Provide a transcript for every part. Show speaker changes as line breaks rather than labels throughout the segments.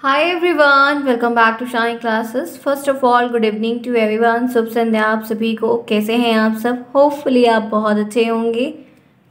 Hi everyone, welcome back to Shine Classes. First of all, good evening to everyone. शुभ संध्या आप सभी को। कैसे हैं आप सब? होपफुली आप बहुत अच्छे होंगे।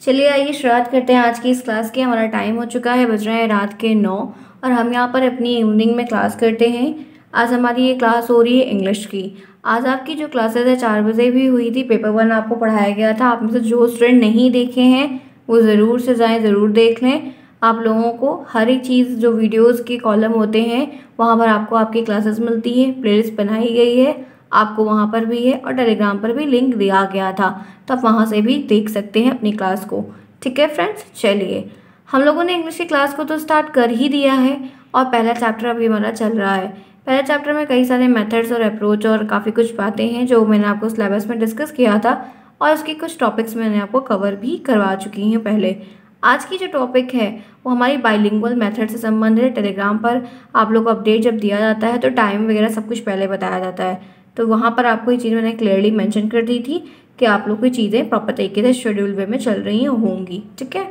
चलिए आइए शुरुआत करते हैं आज की इस क्लास की। हमारा टाइम हो चुका है, बज रहे हैं रात के 9 और हम यहाँ पर अपनी इवनिंग में क्लास करते हैं। आज हमारी ये क्लास हो रही है इंग्लिश की। आज आपकी जो क्लासेस है 4 बजे भी हुई थी। पेपर 1 आपको पढ़ाया गया था। आप में से जो स्टूडेंट नहीं देखे हैं वो ज़रूर से जाएँ, ज़रूर देख लें। आप लोगों को हर एक चीज़ जो वीडियोस के कॉलम होते हैं वहाँ पर आपको आपकी क्लासेस मिलती है। प्लेलिस्ट बनाई गई है, आपको वहाँ पर भी है और टेलीग्राम पर भी लिंक दिया गया था, तो आप वहाँ से भी देख सकते हैं अपनी क्लास को। ठीक है फ्रेंड्स, चलिए हम लोगों ने इंग्लिश की क्लास को तो स्टार्ट कर ही दिया है और पहला चैप्टर अभी हमारा चल रहा है। पहले चैप्टर में कई सारे मेथड्स और अप्रोच और काफ़ी कुछ बातें हैं जो मैंने आपको सिलेबस में डिस्कस किया था और उसके कुछ टॉपिक्स मैंने आपको कवर भी करवा चुकी हूँ पहले। आज की जो टॉपिक है वो हमारी बाइलिंगुअल मेथड से संबंधित है। टेलीग्राम पर आप लोग को अपडेट जब दिया जाता है तो टाइम वगैरह सब कुछ पहले बताया जाता है, तो वहाँ पर आपको ये चीज़ मैंने क्लियरली मेंशन कर दी थी कि आप लोग की चीज़ें प्रॉपर तरीके से शेड्यूल वे में चल रही होंगी। ठीक है,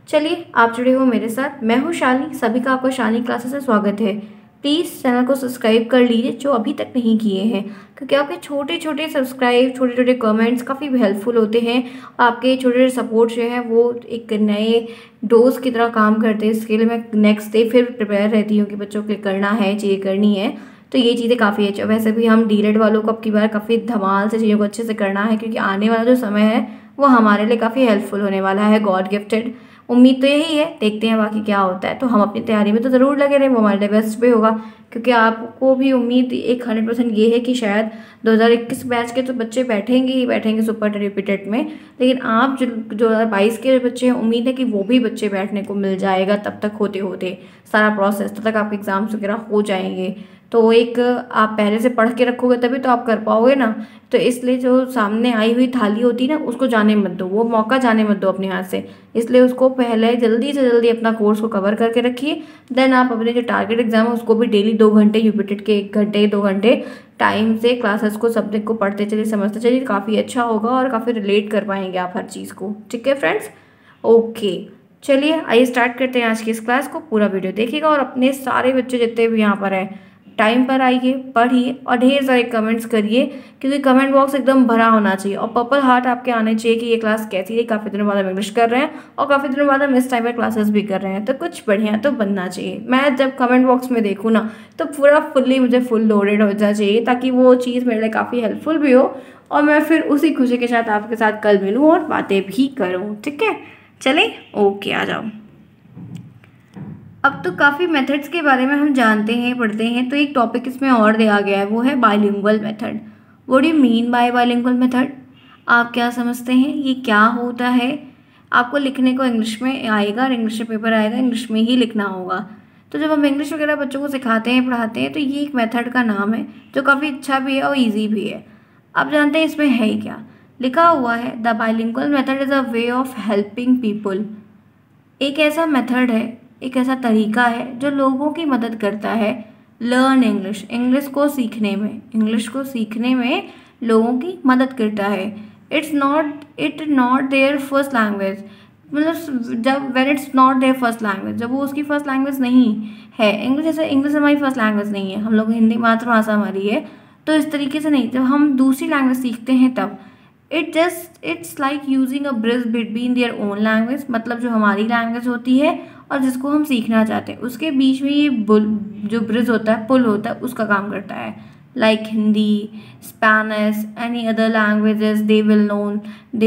चलिए आप जुड़े हो मेरे साथ। मैं हूँ शालिनी, सभी का आपको शालिनी क्लासेस से स्वागत है। प्लीज़ चैनल को सब्सक्राइब कर लीजिए जो अभी तक नहीं किए हैं, क्योंकि आपके छोटे छोटे सब्सक्राइब, छोटे छोटे कमेंट्स काफ़ी हेल्पफुल होते हैं। आपके छोटे छोटे सपोर्ट जो है वो एक नए डोज की तरह काम करते हैं। इसके लिए मैं नेक्स्ट डे फिर प्रिपेयर रहती हूँ कि बच्चों के करना है, चीज़ें करनी है, तो ये चीज़ें काफ़ी अच्छी। वैसे भी हम डीलेड वालों को अब की बार काफ़ी धमाल से चीज़ों को अच्छे से करना है, क्योंकि आने वाला जो समय है वो हमारे लिए काफ़ी हेल्पफुल होने वाला है। गॉड गिफ्टेड उम्मीद तो यही है, देखते हैं बाकी क्या होता है। तो हम अपनी तैयारी में तो ज़रूर लगे रहें, वो हमारे लिए बेस्ट भी होगा, क्योंकि आपको भी उम्मीद एक 100% ये है कि शायद 2021 बैच के तो बच्चे बैठेंगे ही बैठेंगे सुपर रिपीटेड में, लेकिन आप जो 2022 के बच्चे हैं उम्मीद है कि वो भी बच्चे बैठने को मिल जाएगा। तब तक होते होते सारा प्रोसेस, तब तक आपके एग्ज़ाम्स वगैरह हो जाएंगे। तो एक आप पहले से पढ़ के रखोगे तभी तो आप कर पाओगे ना। तो इसलिए जो सामने आई हुई थाली होती है ना, उसको जाने मत दो, वो मौका जाने मत दो अपने हाथ से। इसलिए उसको पहले जल्दी से जल्दी अपना कोर्स को कवर करके रखिए। देन आप अपने जो टारगेट एग्जाम है उसको भी डेली 2 घंटे यूपीटेड के 1 घंटे 2 घंटे टाइम से क्लासेस को सब्जेक्ट को पढ़ते चलिए, समझते चलिए। काफ़ी अच्छा होगा और काफ़ी रिलेट कर पाएंगे आप हर चीज़ को। ठीक है फ्रेंड्स, ओके चलिए आइए स्टार्ट करते हैं आज की इस क्लास को। पूरा वीडियो देखिएगा और अपने सारे बच्चे जितने भी यहाँ पर हैं टाइम पर आइए, पढ़िए और ढेर सारे कमेंट्स करिए, क्योंकि कमेंट बॉक्स एकदम भरा होना चाहिए और पर्पल हार्ट आपके आने चाहिए कि ये क्लास कैसी है। काफ़ी दिनों बाद हम इंग्लिश कर रहे हैं और काफ़ी दिनों बाद हम इस टाइम पर क्लासेस भी कर रहे हैं, तो कुछ बढ़िया तो बनना चाहिए। मैं जब कमेंट बॉक्स में देखूँ ना तो पूरा फुल्ली मुझे फुल लोडेड हो जाना चाहिए, ताकि वो चीज़ मेरे लिए काफ़ी हेल्पफुल भी हो और मैं फिर उसी खुशी के साथ आपके साथ कल मिलूँ और बातें भी करूँ। ठीक है, चले ओके आ जाओ। अब तो काफ़ी मेथड्स के बारे में हम जानते हैं, पढ़ते हैं, तो एक टॉपिक इसमें और दिया गया है, वो है bilingual method. What do you mean by bilingual method? आप क्या समझते हैं ये क्या होता है? आपको लिखने को इंग्लिश में आएगा और इंग्लिश में पेपर आएगा, इंग्लिश में ही लिखना होगा। तो जब हम इंग्लिश वगैरह बच्चों को सिखाते हैं, पढ़ाते हैं, तो ये एक मेथड का नाम है जो काफ़ी अच्छा भी है और ईजी भी है। आप जानते हैं इसमें है क्या? लिखा हुआ है the bilingual method is a way of helping people. एक ऐसा मेथड है, एक ऐसा तरीका है जो लोगों की मदद करता है लर्न इंग्लिश, इंग्लिश को सीखने में, इंग्लिश को सीखने में लोगों की मदद करता है। It not there first language, मतलब जब when it's not there first language, जब वो उसकी फर्स्ट लैंग्वेज नहीं है इंग्लिश, जैसे इंग्लिश हमारी फर्स्ट लैंग्वेज नहीं है, हम लोग हिंदी मातृभाषा हमारी है, तो इस तरीके से नहीं, जब हम दूसरी लैंग्वेज सीखते हैं तब it's like using a bridge between their own language, मतलब जो हमारी लैंग्वेज होती है और जिसको हम सीखना चाहते हैं उसके बीच में ये जो ब्रिज होता है, पुल होता है, उसका काम करता है। Like Hindi, Spanish, any other languages they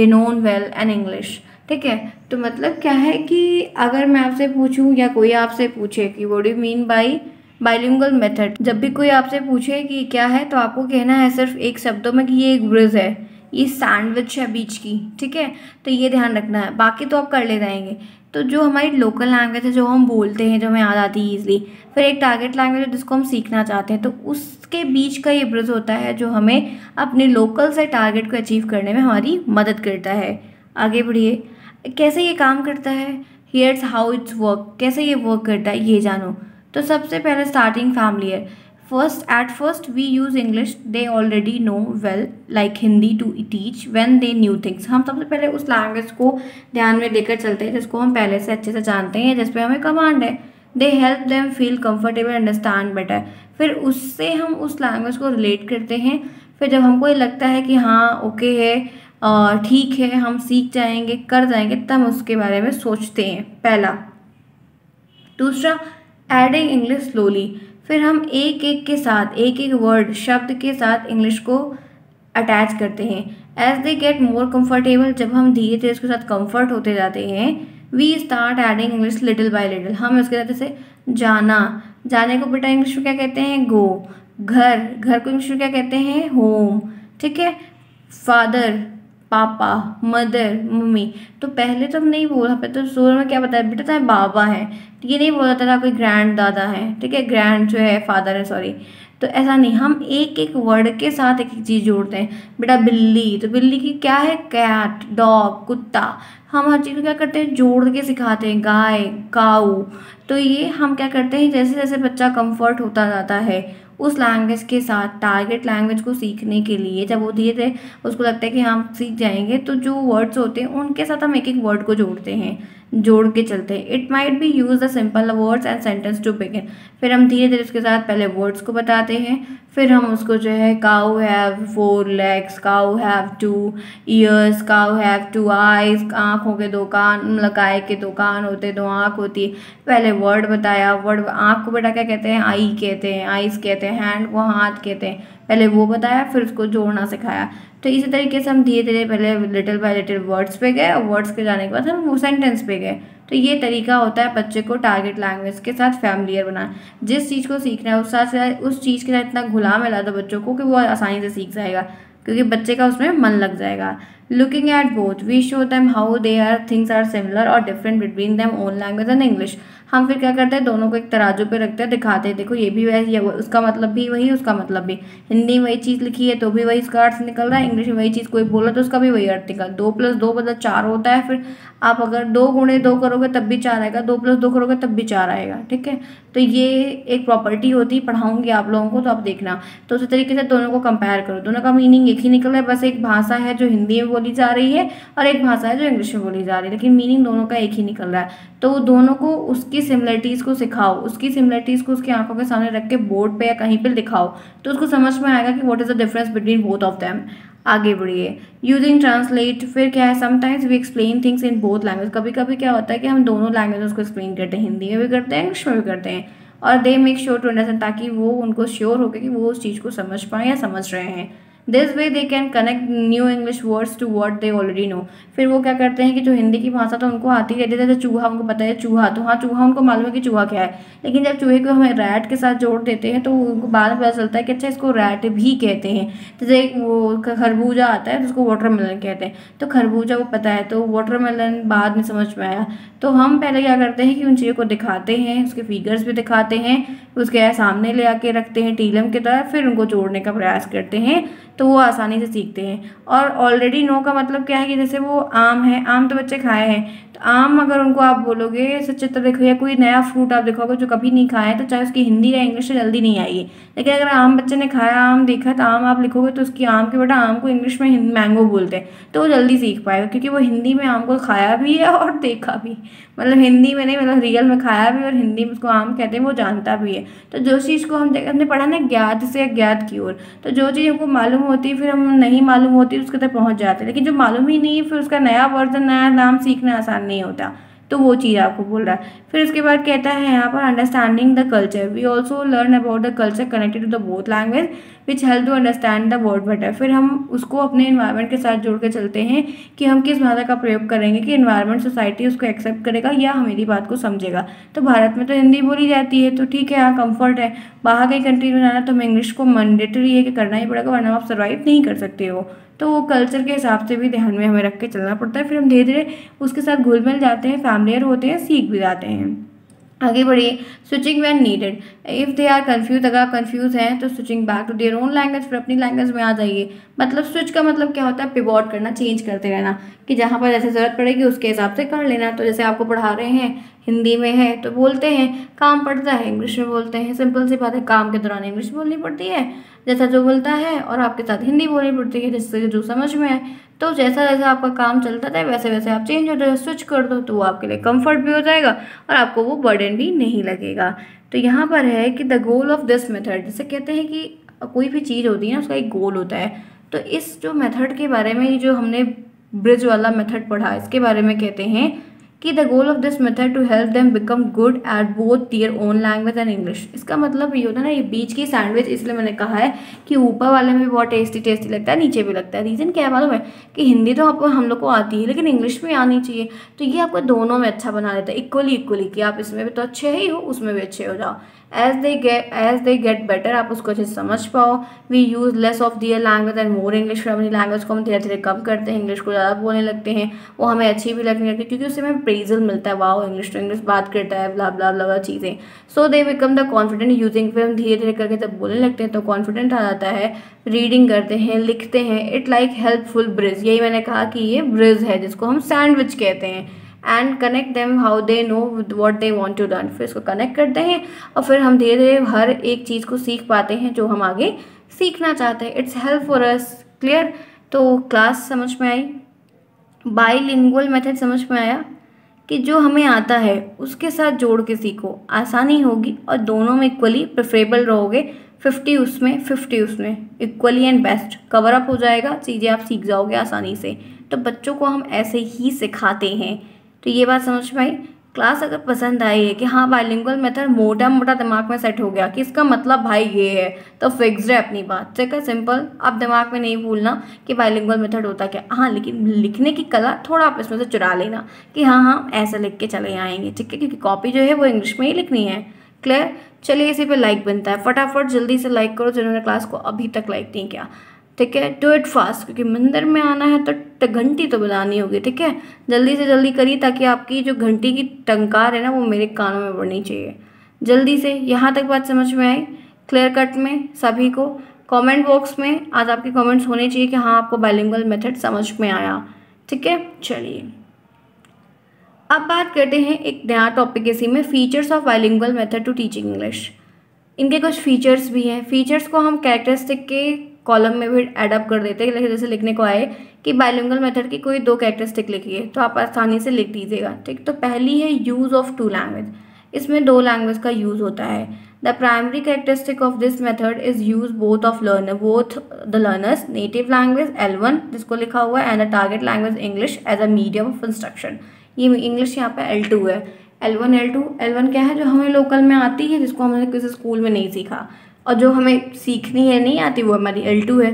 known well and English. ठीक है, तो मतलब क्या है कि अगर मैं आपसे पूछूं या कोई आपसे पूछे कि what do you mean by bilingual method, जब भी कोई आपसे पूछे कि क्या है तो आपको कहना है सिर्फ एक शब्दों में कि ये एक ब्रिज है, ये सैंडविच है बीच की। ठीक है, तो ये ध्यान रखना है, बाकी तो आप कर ले जाएंगे। तो जो हमारी लोकल लैंग्वेज है, जो हम बोलते हैं, जो हमें याद आती है ईजिली, फिर एक टारगेट लैंग्वेज है जिसको हम सीखना चाहते हैं, तो उसके बीच का ये ब्रिज होता है जो हमें अपने लोकल से टारगेट को अचीव करने में हमारी मदद करता है। आगे बढ़िए, कैसे ये काम करता है, हियर्स हाउ इट्स वर्क, कैसे ये वर्क करता है ये जानो। तो सबसे पहले starting familiar, at first we use English they already know well, like Hindi, to teach when they new things। हम सबसे पहले उस लैंग्वेज को ध्यान में लेकर चलते हैं जिसको हम पहले से अच्छे से जानते हैं, जिस पे हमें कमांड है। They help them feel comfortable, understand better. फिर उससे हम उस लैंग्वेज को रिलेट करते हैं। फिर जब हमको ये लगता है कि हाँ ओके है, ठीक है, हम सीख जाएंगे, कर जाएंगे, तब हम उसके बारे में सोचते हैं, पहला। दूसरा, एडिंग इंग्लिश स्लोली। फिर हम एक एक के साथ, एक एक वर्ड, शब्द के साथ इंग्लिश को अटैच करते हैं। As they get more comfortable, जब हम धीरे धीरे उसके साथ कंफर्ट होते जाते हैं, we start adding English little by little. हम उसके साथ जैसे जाना, जाने को बेटा इंग्लिश में क्या कहते हैं, गो। घर, घर को इंग्लिश में क्या कहते हैं, होम। ठीक है। फादर, पापा, मदर, मम्मी। तो पहले तो हम नहीं बोला, पहले तो शुरू में क्या बताया बेटा, तुम्हारे बाबा है, ये नहीं बोला था कोई ग्रैंड दादा है, ठीक है, ग्रैंड जो है फादर है, सॉरी। तो ऐसा नहीं, हम एक एक वर्ड के साथ एक एक चीज़ जोड़ते हैं। बेटा बिल्ली, तो बिल्ली की क्या है, कैट, डॉग, कुत्ता। हम हर चीज़ को क्या करते हैं, जोड़ के सिखाते हैं, गाय, काऊ। तो ये हम क्या करते हैं, जैसे जैसे बच्चा कंफर्ट होता जाता है उस लैंग्वेज के साथ, टारगेट लैंग्वेज को सीखने के लिए, जब वो धीरे धीरे उसको लगता है कि हम सीख जाएंगे, तो जो वर्ड्स होते हैं उनके साथ हम एक एक वर्ड को जोड़ते हैं, जोड़ के चलते हैं। It might be use the simple words and sentence to begin. फिर हम धीरे धीरे उसके साथ पहले वर्ड्स को बताते हैं, फिर हम उसको जो है, cow have 4 legs, cow have 2 ears, cow have 2 eyes, आँख हो गए 2 कान, मतलब गाय के 2 कान होते, 2 आँख होती। पहले वर्ड बताया, वर्ड, आँख को बेटा क्या कहते हैं, आई कहते हैं, आइस कहते हैं, हैंड को हाथ कहते हैं, पहले वो बताया, फिर उसको जोड़ना सिखाया। तो इसी तरीके से हम धीरे धीरे पहले लिटिल बाय लिटिल वर्ड्स पे गए, और वर्ड्स के जाने के बाद हम वो सेंटेंस पे गए। तो ये तरीका होता है बच्चे को टारगेट लैंग्वेज के साथ फैमिलियर बनाना। जिस चीज़ को सीखना है उस चीज़ के साथ इतना घुला मिला दो बच्चों को कि वो आसानी से सीख जाएगा, क्योंकि बच्चे का उसमें मन लग जाएगा। Looking at both we show them how they are things are similar और different between them own language and English. हम फिर क्या करते हैं, दोनों को एक तराजू पे रखते हैं, दिखाते हैं, देखो ये भी वही, ये उसका मतलब भी वही, उसका मतलब भी। हिंदी में वही चीज़ लिखी है तो भी वही उसका अर्थ निकल रहा है, इंग्लिश में वही चीज़ कोई बोला तो उसका भी वही अर्थ निकल। 2 + 2 = 4 होता है। फिर आप अगर 2 × 2 करोगे तब भी 4 आएगा, 2 + 2 करोगे तब भी 4 आएगा। ठीक है। तो ये एक प्रॉपर्टी होती है, पढ़ाऊंगी आप लोगों को तो आप देखना। तो उसी तरीके से दोनों को कंपेयर करो, दोनों का मीनिंग एक ही निकल रहा है, बस एक भाषा है जो हिंदी में बोली जा रही है और एक भाषा है जो इंग्लिश में बोली जा रही है, लेकिन मीनिंग दोनों का एक ही निकल रहा है। तो दोनों को उसकी सिमिलरिटीज़ को सिखाओ, उसकी सिमिलरिटीज़ को उसकी आंखों के सामने रख के बोर्ड पे या कहीं पे दिखाओ, तो उसको समझ में आएगा कि what is the difference between both of them. आगे बढ़िए। यूजिंग ट्रांसलेट, फिर क्या है, sometimes we explain things in both language. कभी कभी क्या होता है कि हम दोनों लैंग्वेजेस को एक्सप्लेन करते हैं, हिंदी में भी करते हैं, इंग्लिश में भी करते हैं, और they make sure to understand, ताकि वो उनको श्योर हो कि वो उस चीज़ को समझ पाएँ या समझ रहे हैं। This way they can connect new English words to what they already know. फिर वो क्या करते हैं कि जो हिंदी की भाषा तो उनको आती रहती है, जैसे चूहा उनको पता है चूहा, तो हाँ चूहा उनको मालूम है कि चूहा क्या है, लेकिन जब चूहे को हमें रैट के साथ जोड़ देते हैं तो उनको बाद में पता चलता है कि अच्छा इसको रैट भी कहते हैं। जैसे एक वो खरबूजा आता है तो उसको वाटरमेलन कहते हैं, तो खरबूजा वो पता है, तो वाटरमेलन बाद में समझ में आया। तो हम पहले क्या करते हैं कि उन चीज़ों को दिखाते हैं, उसके फिगर्स भी दिखाते हैं, उसके सामने ले आके रखते हैं टीलम की तरह, फिर उनको जोड़ने का प्रयास करते हैं, तो वो आसानी से सीखते हैं। और ऑलरेडी नो का मतलब क्या है कि जैसे वो आम है, आम तो बच्चे खाए हैं, तो आम अगर उनको आप बोलोगे ऐसे चित्र देखो या कोई नया फ्रूट आप दिखाओगे जो कभी नहीं खाया है, तो चाहे उसकी हिंदी या इंग्लिश से जल्दी नहीं आएगी। लेकिन अगर आम बच्चे ने खाया, आम देखा, तो आम आप लिखोगे तो उसकी आम के बेटा आम को इंग्लिश में मैंगो बोलते हैं, तो वो जल्दी सीख पाएगा, क्योंकि वो हिंदी में आम को खाया भी है और देखा भी, मतलब हिंदी में नहीं, मतलब रियल में खाया भी और हिंदी में उसको आम कहते हैं, वो जानता भी है। तो जो चीज़ को हमने पढ़ा ना, ज्ञात से अज्ञात की ओर, तो जो चीज़ हमको मालूम होती है फिर हम नहीं मालूम होती उसके तक पहुंच जाते हैं, लेकिन जो मालूम ही नहीं है फिर उसका नया वर्जन, नया नाम सीखना आसान नहीं होता। तो वो चीज़ आपको बोल रहा है। फिर उसके बाद कहता है यहाँ पर understanding the culture, we also learn about the culture connected to the both language which help to understand the word better. फिर हम उसको अपने इन्वायरमेंट के साथ जोड़ के चलते हैं कि हम किस भाषा का प्रयोग करेंगे कि इन्वायरमेंट सोसाइटी उसको एक्सेप्ट करेगा या हमारी बात को समझेगा। तो भारत में तो हिंदी बोली जाती है, तो ठीक है, यहाँ कम्फर्ट है। बाहर कई कंट्री में जाना तो हमें इंग्लिश को मैंडेटरी है कि करना ही पड़ेगा, वरना आप सर्वाइव नहीं कर सकते हो। तो वो कल्चर के हिसाब से भी ध्यान में हमें रख के चलना पड़ता है। फिर हम धीरे धीरे उसके साथ घुल मिल जाते हैं, फैमिलियर होते हैं, सीख भी जाते हैं। आगे बढ़िए। Switching when needed, if they are confuse, अगर आप कन्फ्यूज हैं तो switching back to their own language, फिर अपनी लैंग्वेज में आ जाइए। मतलब स्विच का मतलब क्या होता है, पिवोट करना, चेंज करते रहना, कि जहाँ पर जैसे ज़रूरत पड़ेगी उसके हिसाब से कर लेना। तो जैसे आपको पढ़ा रहे हैं हिंदी में है तो बोलते हैं, काम पड़ता है इंग्लिश में बोलते हैं। सिंपल सी बात है, काम के दौरान इंग्लिश बोलनी पड़ती है जैसा जो बोलता है, और आपके साथ हिंदी बोलनी पड़ती है जिससे जो समझ में आए। तो जैसा जैसा आपका काम चलता है वैसे वैसे आप चेंज हो जाए, स्विच कर दो, तो वो आपके लिए कंफर्ट भी हो जाएगा और आपको वो बर्डन भी नहीं लगेगा। तो यहाँ पर है कि the goal of this method, जैसे कहते हैं कि कोई भी चीज़ होती है ना उसका एक गोल होता है। तो इस जो मेथड के बारे में, जो हमने ब्रिज वाला मेथड पढ़ा, इसके बारे में कहते हैं कि the goal of this method to help them become good at both their own language and English. इसका मतलब ये होता है ना, ये बीच की सैंडविच, इसलिए मैंने कहा है कि ऊपर वाले में बहुत टेस्टी टेस्टी लगता है, नीचे भी लगता है। रीज़न क्या है मालूम है? कि हिंदी तो आपको हम लोग को आती है लेकिन इंग्लिश भी आनी चाहिए, तो ये आपको दोनों में अच्छा बना देता है, इक्वली इक्वली, कि आप इसमें भी तो अच्छे ही हो उसमें भी अच्छे हो जाओ। एज दे गेट बेटर, आप उसको अच्छे से समझ पाओ। We use less of their language and more English, फिर अपनी लैंग्वेज को हम धीरे धीरे कम करते हैं, इंग्लिश को ज़्यादा बोलने लगते हैं, वो हमें अच्छी भी लगने लगती है क्योंकि उससे हमें प्रेजल मिलता है, वाओ इंग्लिश तो इंग्लिश बात करता है, ब्ला ब्ला ब्ला चीज़ें। So they become the confident using, फिर हम धीरे धीरे करके जब बोलने लगते हैं तो कॉन्फिडेंट आ जाता है, रीडिंग करते हैं, लिखते हैं। इट लाइक हेल्पफुल ब्रिज, यही मैंने कहा कि ये ब्रिज है जिसको हम सैंडविच कहते हैं। And connect them how they know what they want to learn, फिर इसको कनेक्ट करते हैं और फिर हम धीरे धीरे हर एक चीज़ को सीख पाते हैं जो हम आगे सीखना चाहते हैं। It's help for us. Clear? तो क्लास समझ में आई, बाईलिंगुअल मेथड समझ में आया कि जो हमें आता है उसके साथ जोड़ के सीखो, आसानी होगी और दोनों में इक्वली प्रेफरेबल रहोगे। 50 उसमें 50 उसमें, equally and best cover up हो जाएगा, चीज़ें आप सीख जाओगे आसानी से। तो बच्चों को हम ऐसे ही सिखाते हैं। तो ये बात समझ में आई। क्लास अगर पसंद आई है कि हाँ बाइलिंगुअल मेथड मोटा मोटा दिमाग में सेट हो गया कि इसका मतलब भाई ये है, तो फिक्स्ड है अपनी बात, ठीक है, सिंपल। आप दिमाग में नहीं भूलना कि बाइलिंगुअल मेथड होता क्या। हाँ लेकिन लिखने की कला थोड़ा आप इसमें से चुरा लेना कि हाँ हाँ ऐसा लिख के चले आएंगे, ठीक है, क्योंकि कॉपी जो है वो इंग्लिश में ही लिखनी है। क्लियर? चलिए इसी पे लाइक बनता है, फटाफट जल्दी से लाइक करो जिन्होंने क्लास को अभी तक लाइक नहीं किया, ठीक है। डू इट फास्ट, क्योंकि मंदिर में आना है तो घंटी तो बजानी होगी, ठीक है। जल्दी से जल्दी करिए ताकि आपकी जो घंटी की टंकार है ना वो मेरे कानों में पड़नी चाहिए। जल्दी से। यहाँ तक बात समझ में आई? क्लियर कट में सभी को? कमेंट बॉक्स में आज आपके कमेंट्स होने चाहिए कि हाँ आपको बाइलिंगुअल मेथड समझ में आया, ठीक है। चलिए अब बात करते हैं एक नया टॉपिक इसी में, features of bilingual method to teaching English. इनके कुछ फीचर्स भी हैं। फीचर्स को हम कैरेक्टरिस्टिक के कॉलम में भी एडअप कर देते हैं, जैसे लिखने को आए कि बाइलिंगुअल मेथड की कोई 2 कैरेक्टरिस्टिक लिखिए तो आप आसानी से लिख दीजिएगा, ठीक। तो पहली है यूज़ ऑफ 2 लैंग्वेज, इसमें 2 लैंग्वेज का यूज़ होता है। The primary characteristic of this method is use both the learners native language L1 जिसको लिखा हुआ है and the target language English as a medium of instruction. ये इंग्लिश यहाँ पे L2 है। L1 L1 क्या है? जो हमें लोकल में आती है, जिसको हमने किसी स्कूल में नहीं सीखा, और जो हमें सीखनी है नहीं आती वो हमारी L2 है।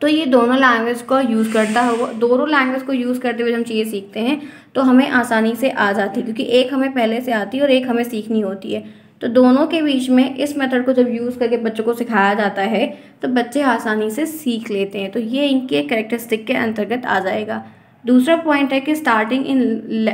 तो ये दोनों लैंग्वेज को यूज़ करता हुआ, दोनों लैंग्वेज को यूज़ करते हुए हम चीज़ें सीखते हैं तो हमें आसानी से आ जाती है, क्योंकि एक हमें पहले से आती है और एक हमें सीखनी होती है। तो दोनों के बीच में इस मेथड को जब यूज़ करके बच्चों को सिखाया जाता है तो बच्चे आसानी से सीख लेते हैं। तो ये इनके कैरेक्टरिस्टिक के अंतर्गत आ जाएगा। दूसरा पॉइंट है कि स्टार्टिंग इन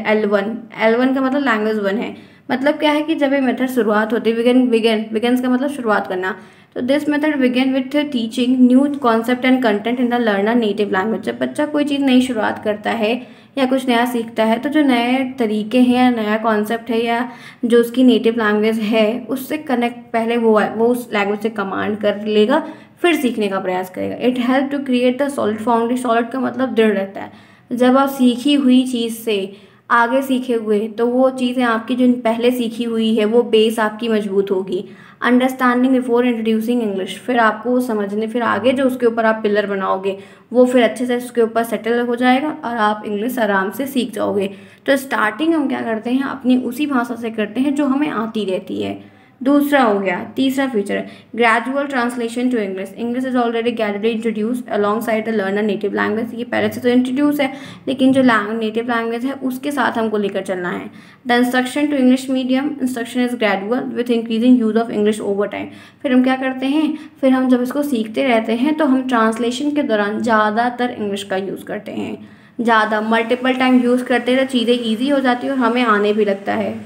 L1 का मतलब लैंग्वेज 1 है। मतलब क्या है कि जब ये मेथड शुरुआत होती है, बिगिन का मतलब शुरुआत करना, तो this method begin with teaching new concept and content in the learner native language. जब बच्चा कोई चीज़ नई शुरुआत करता है या कुछ नया सीखता है तो जो नए तरीके हैं या नया कॉन्सेप्ट है या जो उसकी नेटिव लैंग्वेज है उससे कनेक्ट, पहले वो उस लैंग्वेज से कमांड कर लेगा, फिर सीखने का प्रयास करेगा। It help to create the solid foundation. Solid का मतलब दृढ़ रहता है। जब आप सीखी हुई चीज़ से आगे सीखे हुए तो वो चीज़ें आपकी जो पहले सीखी हुई है वो बेस आपकी मजबूत होगी। अंडरस्टैंडिंग बिफोर इंट्रोड्यूसिंग इंग्लिश, फिर आपको वो समझने, फिर आगे जो उसके ऊपर आप पिलर बनाओगे वो फिर अच्छे से उसके ऊपर सेटल हो जाएगा और आप इंग्लिश आराम से सीख जाओगे। तो स्टार्टिंग हम क्या करते हैं, अपनी उसी भाषा से करते हैं जो हमें आती रहती है। दूसरा हो गया, तीसरा फीचर है gradual translation to English. English is already gradually introduce alongside the learner native language. ये पहले से तो इंट्रोड्यूस है लेकिन जो नेटिव लैंग्वेज है उसके साथ हमको लेकर चलना है। The instruction to English medium, instruction is gradual with increasing use of English over time. फिर हम क्या करते हैं, फिर हम जब इसको सीखते रहते हैं तो हम ट्रांसलेशन के दौरान ज़्यादातर इंग्लिश का यूज़ करते हैं, ज़्यादा मल्टीपल टाइम यूज़ करते हैं तो चीज़ें ईजी हो जाती है और हमें आने भी लगता है।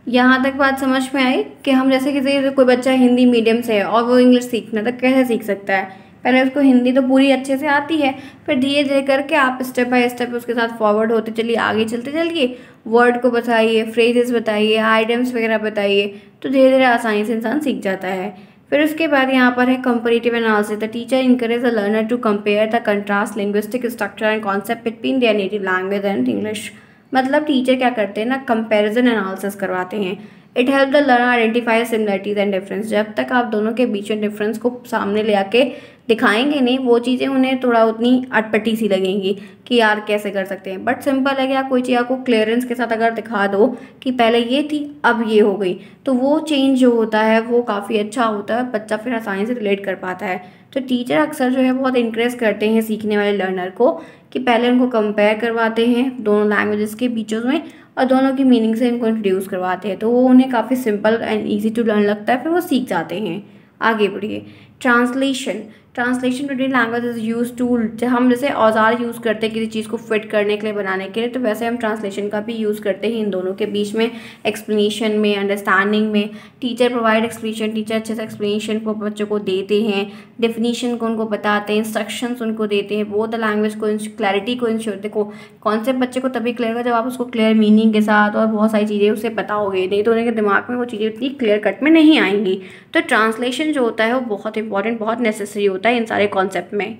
यहाँ तक बात समझ में आई कि हम जैसे किसी कोई बच्चा हिंदी मीडियम से है और वो इंग्लिश सीखना तो कैसे सीख सकता है। पहले उसको हिंदी तो पूरी अच्छे से आती है, फिर धीरे धीरे करके आप स्टेप बाय स्टेप उसके साथ फॉरवर्ड होते चलिए, आगे चलते चलिए वर्ड को बताइए, फ्रेजेस बताइए, आइटम्स वगैरह बताइए, तो धीरे धीरे आसानी से इंसान सीख जाता है। फिर उसके बाद यहाँ पर है comparative analysis. The teacher encourage the learner to compare the contrast linguistic structure and concept between their native language and English. मतलब टीचर क्या करते हैं ना, कंपैरिजन एनालिसिस करवाते हैं। It help the learner identify similarities and difference. जब तक आप दोनों के बीच में डिफरेंस को सामने ले आके दिखाएंगे नहीं, वो चीज़ें उन्हें थोड़ा उतनी अटपटी सी लगेंगी कि यार कैसे कर सकते हैं। बट सिंपल है कि आप कोई चीज़ आपको क्लियरेंस के साथ अगर दिखा दो कि पहले ये थी अब ये हो गई, तो वो चेंज जो होता है वो काफ़ी अच्छा होता है, बच्चा फिर आसानी से रिलेट कर पाता है। तो टीचर अक्सर जो है बहुत इंकरेज करते हैं सीखने वाले लर्नर को कि पहले उनको कंपेयर करवाते हैं दोनों लैंग्वेजेस के बीचों में और दोनों की मीनिंग से इनको इंट्रोड्यूस करवाते हैं, तो वो उन्हें काफ़ी simple and easy to learn लगता है, फिर वो सीख जाते हैं। आगे बढ़िए। Translation. Translation between language is use to, हम जैसे औजार यूज़ करते हैं किसी चीज़ को फिट करने के लिए, बनाने के लिए, तो वैसे हम ट्रांसलेशन का भी यूज़ करते हैं इन दोनों के बीच में, एक्सप्लेनेशन में, अंडरस्टैंडिंग में। टीचर प्रोवाइड एक्सप्लेनेशन, टीचर अच्छे से एक्सप्लेनेशन को बच्चों को देते हैं, डेफिनीशन को उनको बताते हैं, इंस्ट्रक्शंस उनको देते हैं, वो द लैंग्वेज को क्लैरिटी को इंश्योर। देखो कॉन्सेप्ट बच्चे को तभी क्लियर होगा जब आप उसको क्लियर मीनिंग के साथ और बहुत सारी चीज़ें उसे बताओगे, नहीं तो उनके दिमाग में वो चीज़ें इतनी क्लियर कट में नहीं आएंगी। तो ट्रांसलेशन जो होता है वो बहुत इंपॉर्टेंट, बहुत नेसेसरी होता है इन सारे कॉन्सेप्ट में।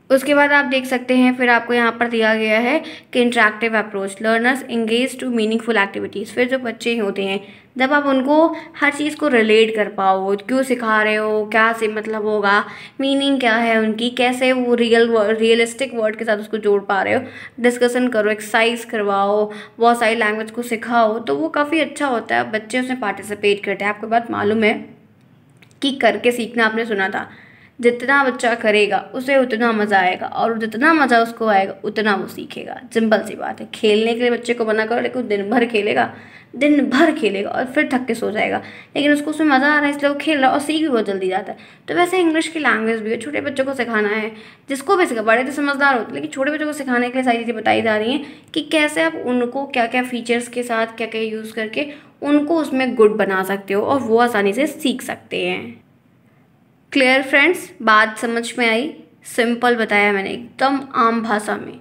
उसके बाद आप देख सकते हैं फिर आपको यहाँ पर दिया गया है कि interactive approach, learners engage to meaningful activities. फिर जो बच्चे होते हैं जब आप उनको हर चीज़ को रिलेट कर पाओ, क्यों सिखा रहे हो, क्या से मतलब होगा, मीनिंग क्या है उनकी, कैसे वो रियलिस्टिक वर्ड के साथ उसको जोड़ पा रहे हो, डिस्कशन करो, एक्सरसाइज करवाओ, बहुत सारी लैंग्वेज को सिखाओ, तो वो काफ़ी अच्छा होता है। बच्चे उसमें पार्टिसिपेट करते हैं। आपको बात मालूम है कि करके सीखना आपने सुना था, जितना बच्चा करेगा उसे उतना मज़ा आएगा और जितना मज़ा उसको आएगा उतना वो सीखेगा। सिंपल सी बात है। खेलने के लिए बच्चे को मना करो, लेकिन दिन भर खेलेगा, दिन भर खेलेगा और फिर थक के सो जाएगा, लेकिन उसको उसमें मज़ा आ रहा है इसलिए वो खेल रहा है और सीख भी बहुत जल्दी जाता है। तो वैसे इंग्लिश की लैंग्वेज भी है, छोटे बच्चों को सिखाना है, जिसको भी सिखा, बड़े तो समझदार होते हैं, लेकिन छोटे बच्चों को सिखाने के लिए सारी चीज़ें बताई जा रही हैं कि कैसे आप उनको क्या क्या फीचर्स के साथ क्या क्या यूज़ करके उनको उसमें गुड बना सकते हो और वो आसानी से सीख सकते हैं। क्लियर फ्रेंड्स, बात समझ में आई? सिंपल बताया मैंने, एकदम आम भाषा में।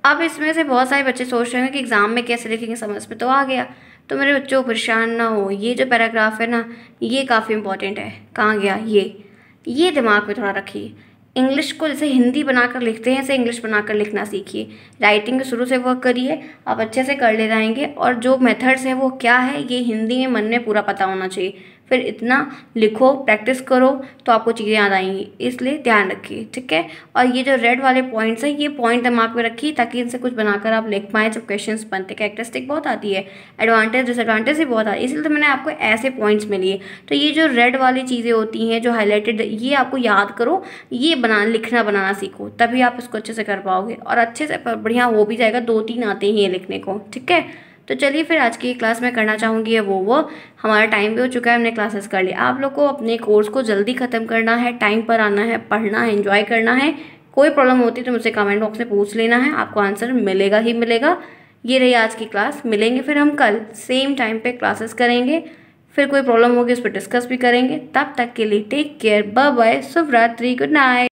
अब इसमें से बहुत सारे बच्चे सोच रहे हैं कि एग्ज़ाम में कैसे लिखेंगे, समझ में तो आ गया। तो मेरे बच्चों परेशान ना हो, ये जो पैराग्राफ है ना ये काफ़ी इंपॉर्टेंट है। कहाँ गया ये दिमाग में थोड़ा रखिए। इंग्लिश को जैसे हिंदी बनाकर लिखते हैं ऐसे इंग्लिश बनाकर लिखना सीखिए। राइटिंग के शुरू से वर्क करिए, आप अच्छे से कर ले जाएंगे। और जो मेथड्स है वो क्या है ये हिंदी में मन में पूरा पता होना चाहिए। फिर इतना लिखो, प्रैक्टिस करो तो आपको चीज़ें याद आएंगी, इसलिए ध्यान रखिए, ठीक है। और ये जो रेड वाले पॉइंट्स हैं ये पॉइंट दिमाग में रखिए ताकि इनसे कुछ बनाकर आप लिख पाएँ जब क्वेश्चंस बनते। कैरेक्टरिस्टिक बहुत आती है, एडवांटेज डिसएडवांटेज भी बहुत आती है, इसलिए तो मैंने आपको ऐसे पॉइंट्स में लिए। तो ये जो रेड वाली चीज़ें होती हैं जो हाईलाइटेड, ये आपको याद करो, ये लिखना बनाना सीखो, तभी आप इसको अच्छे से कर पाओगे और अच्छे से बढ़िया हो भी जाएगा। 2-3 आते ही हैं लिखने को, ठीक है। तो चलिए फिर आज की क्लास में करना चाहूँगी वो हमारा टाइम भी हो चुका है, हमने क्लासेस कर ली। आप लोग को अपने कोर्स को जल्दी ख़त्म करना है, टाइम पर आना है, पढ़ना है, एंजॉय करना है। कोई प्रॉब्लम होती तो मुझसे कमेंट बॉक्स में पूछ लेना है, आपको आंसर मिलेगा ही मिलेगा। ये रही आज की क्लास, मिलेंगे फिर हम कल सेम टाइम पे क्लासेस करेंगे। फिर कोई प्रॉब्लम होगी उस पर डिस्कस भी करेंगे। तब तक के लिए टेक केयर, बाय बाय, शुभ रात्रि, गुड नाइट।